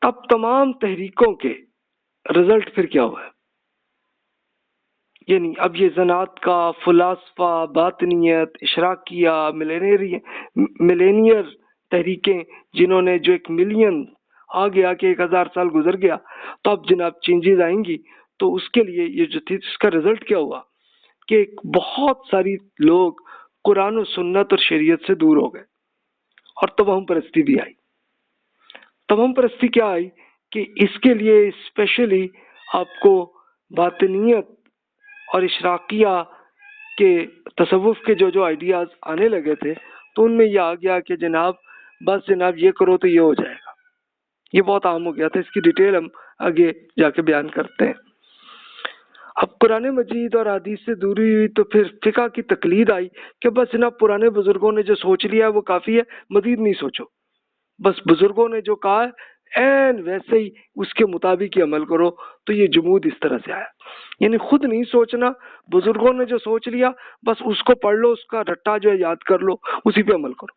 تب تمام تحریکوں کے رزلٹ پھر کیا ہوا ہے؟ یعنی اب یہ زنات کا فلاسفہ، باطنیت، اشراقیہ، ملینئر تحریکیں جنہوں نے جو 1 ملین آگے آ کے 1000 سال گزر گیا، تو اب جناب چینجز آئیں گی. تو اس کے لیے یہ جو تھی اس کا رزلٹ کیا ہوا کہ بہت ساری لوگ قرآن و سنت اور شریعت سے دور ہو گئے اور توہم پرستی بھی آئی. توہم پرستی کیا آئی کہ اس کے لیے اسپیشلی آپ کو باطنیت اور اشراقیہ کے تصوف کے جو آئیڈیاز آنے لگے تھے، تو ان میں یہ آ گیا کہ جناب بس جناب یہ کرو تو یہ ہو جائے گا. یہ بہت عام ہو گیا تھا. اس کی ڈیٹیل ہم آگے جا کے بیان کرتے ہیں. اب قرآن مجید اور حدیث سے دوری ہوئی تو پھر فقہ کی تقلید آئی کہ بس جناب پرانے بزرگوں نے جو سوچ لیا ہے وہ کافی ہے، مزید نہیں سوچو. بس بزرگوں نے جو کہا ہے این ویسے ہی اس کے مطابق ہی عمل کرو. تو یہ جمود اس طرح سے آیا، یعنی خود نہیں سوچنا، بزرگوں نے جو سوچ لیا بس اس کو پڑھ لو، اس کا رٹا جو ہے یاد کر لو، اسی پہ عمل کرو.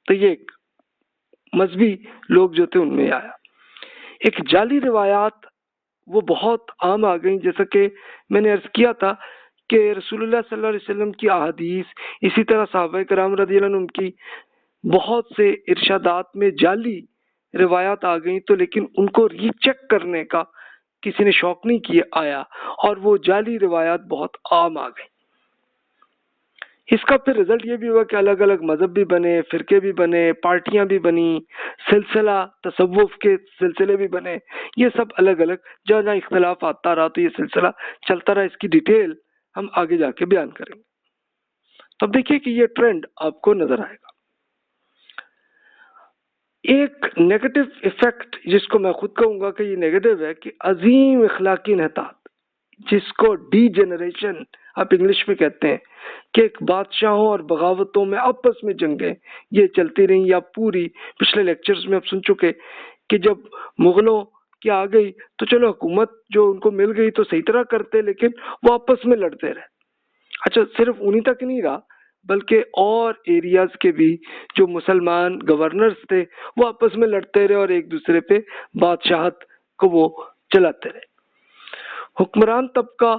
تو یہ ایک مذہبی لوگ جو تھے ان میں آیا. ایک جعلی روایات وہ بہت عام آ گئیں، جیسا کہ میں نے عرض کیا تھا کہ رسول اللہ صلی اللہ علیہ وسلم کی احادیث، اسی طرح صحابہ کرام رضی اللہ عنہم کی بہت سے ارشادات میں جعلی روایات آ گئیں. تو لیکن ان کو ری چیک کرنے کا کسی نے شوق نہیں کیا آیا، اور وہ جعلی روایات بہت عام آ گئیں. اس کا پھر رزلٹ یہ بھی ہوا کہ الگ الگ مذہب بھی بنے، فرقے بھی بنے، پارٹیاں بھی بنی، سلسلہ تصوف کے سلسلے بھی بنے. یہ سب الگ الگ جہاں جہاں اختلاف آتا رہا تو یہ سلسلہ چلتا رہا. اس کی ڈیٹیل ہم آگے جا کے بیان کریں گے. تو اب دیکھیے کہ یہ ٹرینڈ آپ کو نظر آئے گا. ایک نیگیٹو ایفیکٹ جس کو میں خود کہوں گا کہ یہ نیگیٹو ہے، کہ عظیم اخلاقی انحطاط، جس کو ڈی جنریشن آپ انگلش میں کہتے ہیں، کہ ایک بادشاہوں اور بغاوتوں میں آپس میں جنگیں یہ چلتی رہیں. یا پوری پچھلے لیکچرز میں آپ سن چکے کہ جب مغلوں کی آ گئی تو چلو حکومت جو ان کو مل گئی تو صحیح طرح کرتے، لیکن وہ آپس میں لڑتے رہے. اچھا صرف انہی تک نہیں رہا، بلکہ اور ایریاز کے بھی جو مسلمان گورنرز تھے وہ آپس میں لڑتے رہے اور ایک دوسرے پہ بادشاہت کو وہ چلاتے رہے. حکمران طبقہ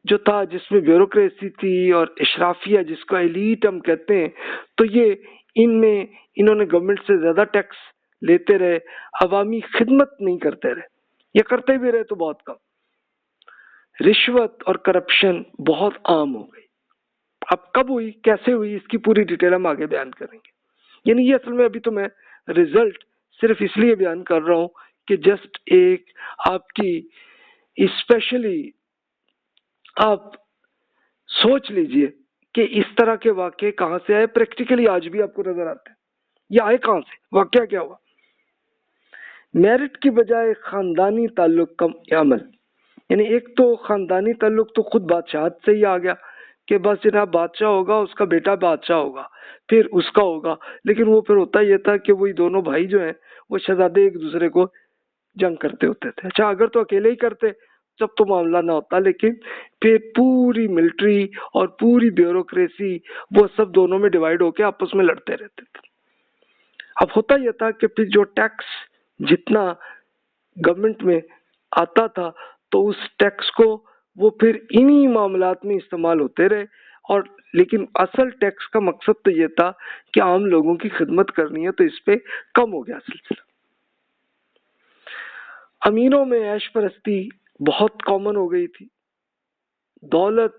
جو تھا جس میں بیوروکریسی تھی اور اشرافیہ جس کو ایلیٹ ہم کہتے ہیں، تو یہ انہوں نے گورنمنٹ سے زیادہ ٹیکس لیتے رہے، عوامی خدمت نہیں کرتے رہے، یہ کرتے بھی رہے تو بہت کم. رشوت اور کرپشن بہت عام ہو گئی. اب کب ہوئی، کیسے ہوئی، اس کی پوری ڈیٹیل ہم آگے بیان کریں گے. یعنی یہ اصل میں ابھی تو میں رزلٹ صرف اس لیے بیان کر رہا ہوں کہ جسٹ ایک آپ کی اسپیشلی آپ سوچ لیجئے کہ اس طرح کے واقعے کہاں سے آئے. پریکٹیکلی آج بھی آپ کو نظر آتے ہیں. یہ آئے کہاں سے، واقعہ کیا ہوا؟ میرٹ کی بجائے خاندانی تعلق کا عمل. یعنی ایک تو خاندانی تعلق تو خود بادشاہت سے ہی آ گیا کہ بس جناب بادشاہ ہوگا، اس کا بیٹا بادشاہ ہوگا، پھر اس کا ہوگا. لیکن وہ پھر ہوتا یہ تھا کہ وہی دونوں بھائی جو ہیں وہ شہزادے ایک دوسرے کو جنگ کرتے ہوتے تھے. اچھا اگر تو اکیلے ہی کرتے جب تو معاملہ نہ ہوتا، لیکن پھر پوری ملٹری اور پوری بیوروکریسی وہ سب دونوں میں ڈیوائیڈ ہو کے آپس میں لڑتے رہتے تھے. اب ہوتا یہ تھا کہ پھر جو ٹیکس جتنا گورنمنٹ میں آتا تھا تو اس ٹیکس کو وہ پھر انہی معاملات میں استعمال ہوتے رہے. اور لیکن اصل ٹیکس کا مقصد تو یہ تھا کہ عام لوگوں کی خدمت کرنی ہے، تو اس پہ کم ہو گیا سلسلہ. امیروں میں عیش پرستی بہت کامن ہو گئی تھی. دولت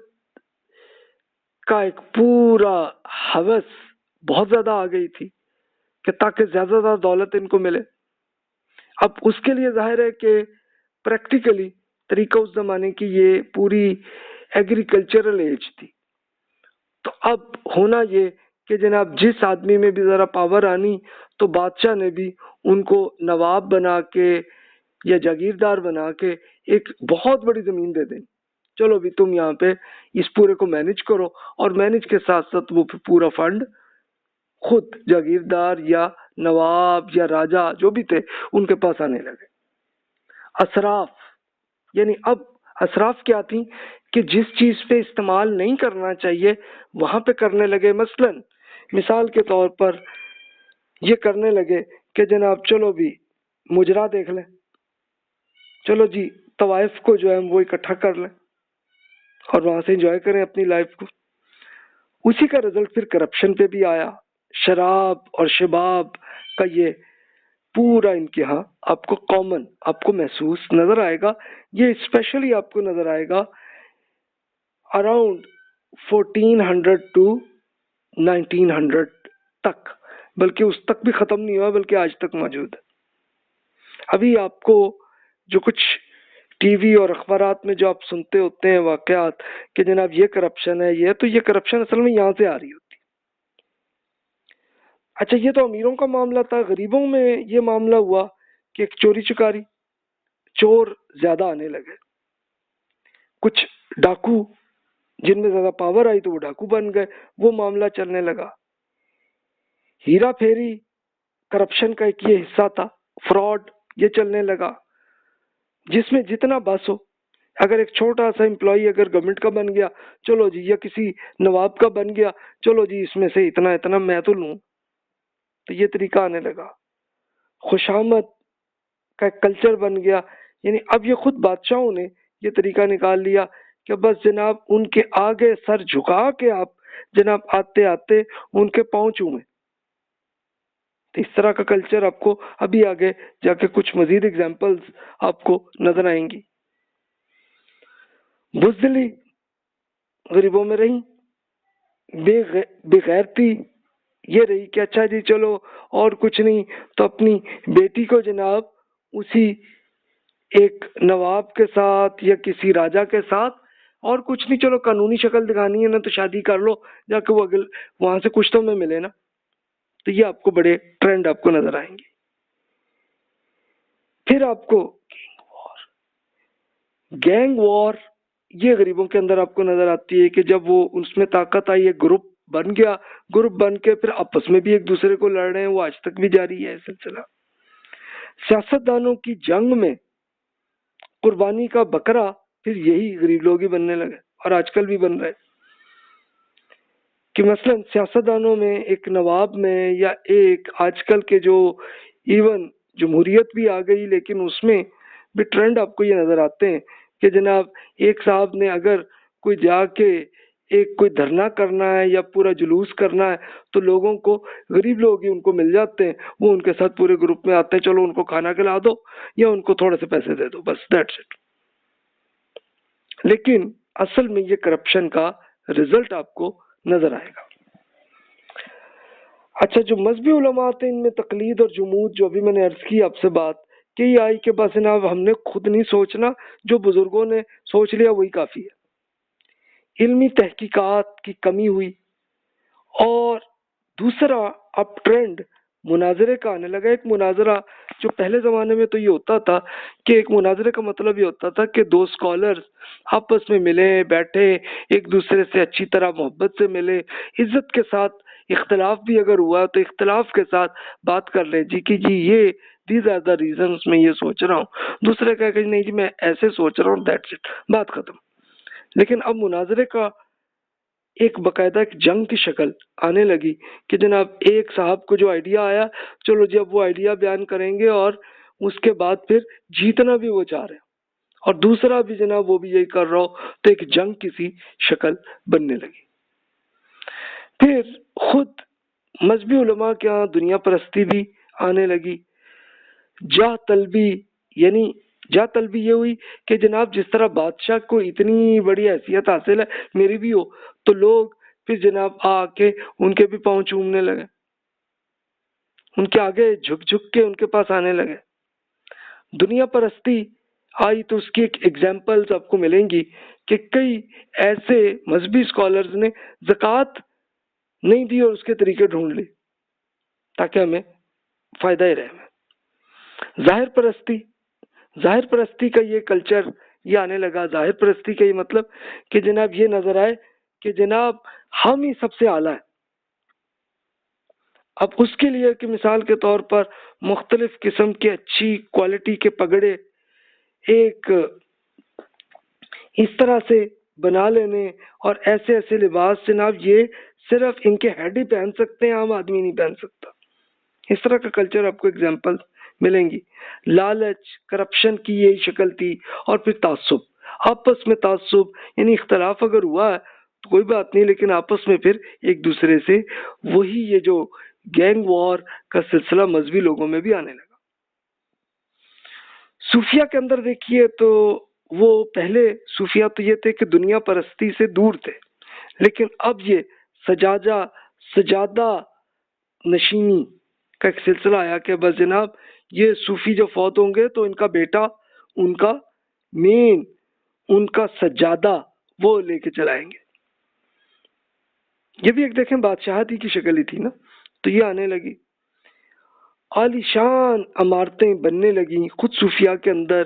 کا ایک پورا ہوس بہت زیادہ آ گئی تھی کہ تاکہ زیادہ سے زیادہ دولت ان کو ملے. اب اس کے لیے ظاہر ہے کہ پریکٹیکلی طریقہ اس زمانے کی یہ پوری ایگریکلچرل ایج تھی. تو اب ہونا یہ کہ جناب جس آدمی میں بھی ذرا پاور آنی تو بادشاہ نے بھی ان کو نواب بنا کے یا جاگیردار بنا کے ایک بہت بڑی زمین دے دیں. چلو بھی تم یہاں پہ اس پورے کو مینج کرو، اور مینج کے ساتھ ساتھ وہ پورا فنڈ خود جاگیردار یا نواب یا راجا جو بھی تھے ان کے پاس آنے لگے. اسراف، یعنی اب اسراف کیا تھی کہ جس چیز پہ استعمال نہیں کرنا چاہیے وہاں پہ کرنے لگے. مثال کے طور پر یہ کرنے لگے کہ جناب چلو بھی مجرا دیکھ لیں، چلو جی طوائف کو جو ہے وہ اکٹھا کر لیں اور وہاں سے انجوائے کریں اپنی لائف کو. اسی کا رزلٹ پھر کرپشن پہ بھی آیا. شراب اور شباب کا یہ پورا انتہا آپ کو کامن، آپ کو محسوس نظر آئے گا. یہ اسپیشلی آپ کو نظر آئے گا اراؤنڈ 1400 ٹو 1900 تک، بلکہ اس تک بھی ختم نہیں ہوا، بلکہ آج تک موجود ہے. ابھی آپ کو جو کچھ ٹی وی اور اخبارات میں جو آپ سنتے ہوتے ہیں واقعات کہ جناب یہ کرپشن ہے، یہ تو یہ کرپشن اصل میں یہاں سے آ رہی ہوتی. اچھا یہ تو امیروں کا معاملہ تھا. غریبوں میں یہ معاملہ ہوا کہ ایک چوری چکاری، چور زیادہ آنے لگے، کچھ ڈاکو جن میں زیادہ پاور آئی تو وہ ڈاکو بن گئے، وہ معاملہ چلنے لگا. ہیرا پھیری کرپشن کا ایک یہ حصہ تھا، فراڈ یہ چلنے لگا، جس میں جتنا بس ہو. اگر ایک چھوٹا سا امپلائی اگر گورنمنٹ کا بن گیا، چلو جی، یا کسی نواب کا بن گیا، چلو جی اس میں سے اتنا اتنا میں تو لوں. تو یہ طریقہ آنے لگا. خوشامد کا ایک کلچر بن گیا. یعنی اب یہ خود بادشاہوں نے یہ طریقہ نکال لیا کہ بس جناب ان کے آگے سر جھکا کے آپ جناب آتے آتے ان کے پاؤں چومیں. تو اس طرح کا کلچر آپ کو ابھی آگے جا کے کچھ مزید اگزامپلز آپ کو نظر آئیں گی. بزدلی غریبوں میں رہی، بے غیرتی یہ رہی کہ اچھا جی چلو اور کچھ نہیں تو اپنی بیٹی کو جناب اسی ایک نواب کے ساتھ یا کسی راجا کے ساتھ، اور کچھ نہیں، چلو قانونی شکل دکھانی ہے نا تو شادی کر لو جا کے وہ وہاں سے کچھ تو میں ملے نا. تو یہ آپ کو بڑے ٹرینڈ آپ کو نظر آئیں گے. پھر آپ کو گینگ وار یہ غریبوں کے اندر آپ کو نظر آتی ہے کہ جب وہ اس میں طاقت آئی، ایک گروپ بن گیا، گروپ بن کے پھر آپس میں بھی ایک دوسرے کو لڑ رہے ہیں، وہ آج تک بھی جاری ہے سلسلہ. سیاستدانوں کی جنگ میں قربانی کا بکرا پھر یہی غریب لوگ ہی بننے لگے، اور آج کل بھی بن رہے. کہ مثلا سیاستدانوں میں ایک نواب میں یا ایک آج کل کے جو ایون جمہوریت بھی آ گئی، لیکن اس میں بھی ٹرینڈ آپ کو یہ نظر آتے ہیں کہ جناب ایک صاحب نے اگر کوئی جا کے ایک کوئی دھرنا کرنا ہے یا پورا جلوس کرنا ہے تو لوگوں کو، غریب لوگ ہی ان کو مل جاتے ہیں، وہ ان کے ساتھ پورے گروپ میں آتے ہیں، چلو ان کو کھانا کھلا دو یا ان کو تھوڑے سے پیسے دے دو، بس دیٹس اٹ. لیکن اصل میں یہ کرپشن کا رزلٹ آپ کو نظر آئے گا. اچھا جو مذہبی علماء آتے ہیں ان میں تقلید اور جمود، جو ابھی میں نے عرض کی آپ سے بات کہ یہ آئی کہ بس جناب ہم نے خود نہیں سوچنا، جو بزرگوں نے سوچ لیا وہی کافی ہے. علمی تحقیقات کی کمی ہوئی. اور دوسرا اب ٹرینڈ مناظرے کا آنے لگا. ایک مناظرہ جو پہلے زمانے میں تو یہ ہوتا تھا کہ ایک مناظرے کا مطلب یہ ہوتا تھا کہ دو اسکالرز آپس میں ملے بیٹھے، ایک دوسرے سے اچھی طرح محبت سے ملے، عزت کے ساتھ، اختلاف بھی اگر ہوا تو اختلاف کے ساتھ بات کر لیں جی کہ جی یہ دیز آر دا ریزنس، میں یہ سوچ رہا ہوں، دوسرے کہا کہ نہیں جی میں ایسے سوچ رہا ہوں، دیٹس اٹ، بات ختم. لیکن اب مناظرے کا ایک باقاعدہ ایک جنگ کی شکل آنے لگی کہ جناب ایک صاحب کو جو آئیڈیا آیا، چلو جی اب وہ آئیڈیا بیان کریں گے اور اس کے بعد پھر جیتنا بھی وہ چاہ رہے ہیں، اور دوسرا بھی جناب وہ بھی یہی کر رہا ہو، تو ایک جنگ کی سی شکل بننے لگی. پھر خود مذہبی علماء کے ہاں دنیا پرستی بھی آنے لگی. جاہ طلبی، یعنی جاہ طلبی یہ ہوئی کہ جناب جس طرح بادشاہ کو اتنی بڑی حیثیت حاصل ہے میری بھی ہو، تو لوگ پھر جناب آ کے ان کے بھی پاؤں چومنے لگے، ان کے آگے جھک جھک کے ان کے پاس آنے لگے. دنیا پرستی آئی تو اس کی ایک ایگزامپلز آپ کو ملیں گی کہ کئی ایسے مذہبی اسکالرز نے زکوٰۃ نہیں دی اور اس کے طریقے ڈھونڈ لی تاکہ ہمیں فائدہ ہی رہے. ظاہر پرستی کا یہ کلچر یہ آنے لگا. ظاہر پرستی کا یہ مطلب کہ جناب یہ نظر آئے کہ جناب ہم ہی سب سے اعلیٰ ہیں. اب اس کے لیے کہ مثال کے طور پر مختلف قسم کے اچھی کوالٹی کے پگڑے ایک اس طرح سے بنا لینے اور ایسے ایسے لباس، جناب یہ صرف ان کے ہیڈ ہی پہن سکتے ہیں، عام آدمی نہیں پہن سکتا. اس طرح کا کلچر آپ کو اگزامپل ملیں گی. لالچ کرپشن کی یہی شکل تھی. اور پھر تعصب، آپس میں تعصب یعنی اختلاف اگر ہوا ہے تو کوئی بات نہیں، لیکن آپس میں پھر ایک دوسرے سے وہی یہ جو گینگ وار کا سلسلہ مذہبی لوگوں میں بھی آنے لگا. صوفیہ کے اندر دیکھیے تو وہ پہلے صوفیہ تو یہ تھے کہ دنیا پرستی سے دور تھے، لیکن اب یہ سجادہ نشینی کا ایک سلسلہ آیا کہ بس جناب یہ صوفی جو فوت ہوں گے تو ان کا بیٹا ان کا مین ان کا سجادہ وہ لے کے چلائیں گے. یہ بھی ایک دیکھیں بادشاہتی کی شکل ہی تھی نا. تو یہ آنے لگی، عالی شان عمارتیں بننے لگیں خود صوفیہ کے اندر،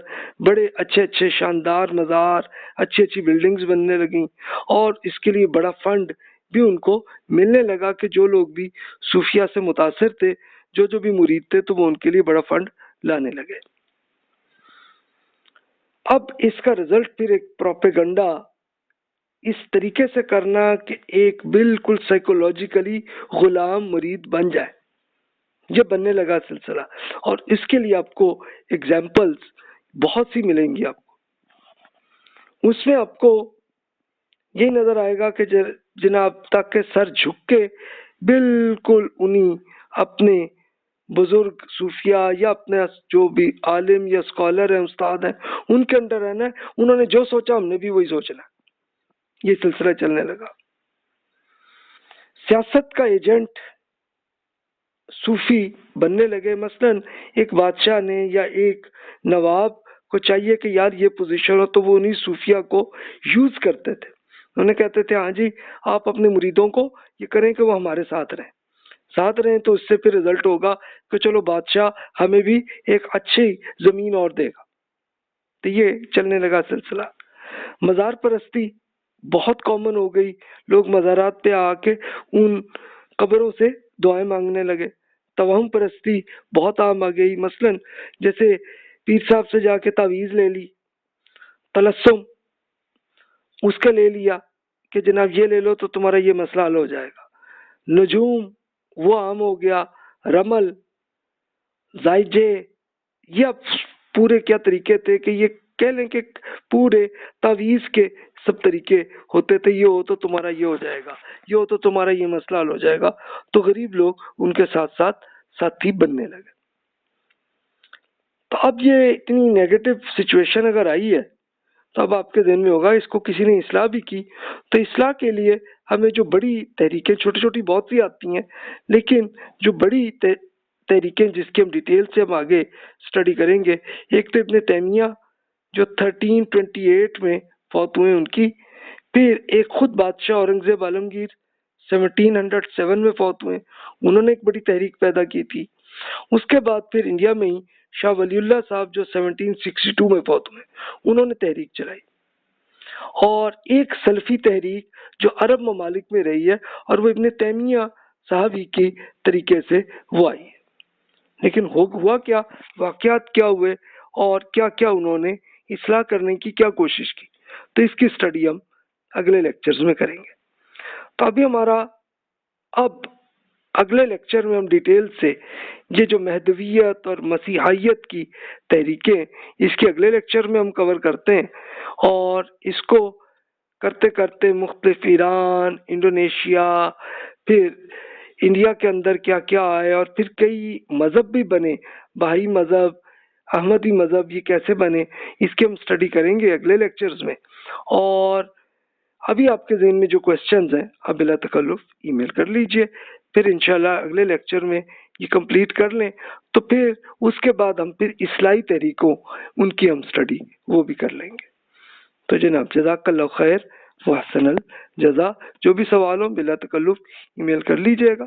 بڑے اچھے اچھے شاندار مزار، اچھی اچھی بلڈنگز بننے لگیں. اور اس کے لیے بڑا فنڈ بھی ان کو ملنے لگا کہ جو لوگ بھی صوفیہ سے متاثر تھے، جو بھی مرید تھے، تو وہ ان کے لیے بڑا فنڈ لانے لگے. اب اس کا رزلٹ پھر ایک پروپیگنڈا اس طریقے سے کرنا کہ ایک بالکل سائیکولوجیکلی غلام مرید بن جائے، یہ بننے لگا سلسلہ. اور اس کے لیے آپ کو ایگزامپلس بہت سی ملیں گی. آپ کو اس میں آپ کو یہی نظر آئے گا کہ جناب تک کے سر جھک کے بالکل انہی اپنے بزرگ صوفیہ یا اپنے جو بھی عالم یا اسکالر ہیں، استاد ہیں، ان کے انڈر رہنا ہے. انہوں نے جو سوچا ہم نے بھی وہی سوچنا. یہ سلسلہ چلنے لگا. سیاست کا ایجنٹ صوفی بننے لگے. مثلا ایک بادشاہ نے یا ایک نواب کو چاہیے کہ یار یہ پوزیشن ہو، تو وہ انہی صوفیہ کو یوز کرتے تھے. انہیں کہتے تھے ہاں جی آپ اپنے مریدوں کو یہ کریں کہ وہ ہمارے ساتھ رہیں تو اس سے پھر رزلٹ ہوگا کہ چلو بادشاہ ہمیں بھی ایک اچھی زمین اور دے گا. تو یہ چلنے لگا سلسلہ. مزار پرستی بہت کامن ہو گئی. لوگ مزارات پہ آ کے ان قبروں سے دعائیں مانگنے لگے. توہم پرستی بہت عام آ گئی. مثلا جیسے پیر صاحب سے جا کے تعویذ لے لی، تلسم اس کا لے لیا کہ جناب یہ لے لو تو تمہارا یہ مسئلہ حل ہو جائے گا. نجوم وہ عام ہو گیا. رمل، زائجے، یہ اب پورے کیا طریقے تھے کہ یہ کہہ لیں کہ پورے تعویذ کے سب طریقے ہوتے تھے. یہ ہو تو تمہارا یہ ہو جائے گا، یہ ہو تو تمہارا یہ مسئلہ حل ہو جائے گا. تو غریب لوگ ان کے ساتھ ساتھ ساتھی بننے لگے. تو اب یہ اتنی نیگیٹو سچویشن اگر آئی ہے تو اب آپ کے ذہن میں ہوگا اس کو کسی نے اصلاح بھی کی. تو اصلاح کے لیے ہمیں جو بڑی تحریکیں، چھوٹی چھوٹی بہت سی آتی ہیں، لیکن جو بڑی تحریکیں جس کی ہم ڈیٹیل سے ہم آگے اسٹڈی کریں گے، ایک تو ابن تیمیہ جو 1328 میں فوت ہوئے ان کی. پھر ایک خود بادشاہ اورنگزیب عالمگیر 1707 میں فوت ہوئے، انہوں نے ایک بڑی تحریک پیدا کی تھی. اس کے بعد پھر انڈیا میں ہی شاہ ولی اللہ صاحب جو 1762 میں فوت ہوئے، انہوں نے تحریک چلائی. اور ایک سلفی تحریک جو عرب ممالک میں رہی ہے، اور وہ ابن تیمیہ صاحب ہی کے طریقے سے وہ آئی ہے. لیکن ہوا کیا، واقعات کیا ہوئے، اور کیا کیا انہوں نے اصلاح کرنے کی کیا کوشش کی، تو اس کی اسٹڈی ہم اگلے لیکچرز میں کریں گے. تو ابھی ہمارا اگلے لیکچر میں ہم ڈیٹیل سے یہ جو مہدویت اور مسیحیت کی تحریکیں، اس کے اگلے لیکچر میں ہم کور کرتے ہیں. اور اس کو کرتے کرتے مختلف ایران، انڈونیشیا، پھر انڈیا کے اندر کیا کیا آئے، اور پھر کئی مذہب بھی بنے، بہائی مذہب، احمدی مذہب، یہ کیسے بنے، اس کی ہم اسٹڈی کریں گے اگلے لیکچرز میں. اور ابھی آپ کے ذہن میں جو کوسچنز ہیں آپ بلا تکلف ای میل کر لیجئے. پھر انشاءاللہ اگلے لیکچر میں یہ کمپلیٹ کر لیں تو پھر اس کے بعد ہم پھر اصلاحی طریقوں ان کی ہم اسٹڈی وہ بھی کر لیں گے. تو جناب جزاک اللہ خیر واحسن الجزا. جو بھی سوال ہو بلا تکلف ای میل کر لیجئے گا.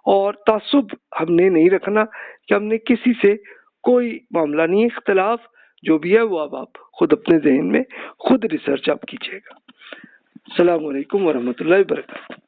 اور تعصب ہم نے نہیں رکھنا کہ ہم نے کسی سے کوئی معاملہ نہیں. اختلاف جو بھی ہے وہ اب آپ خود اپنے ذہن میں خود ریسرچ آپ کیجئے گا. السلام علیکم ورحمۃ اللہ وبرکاتہ.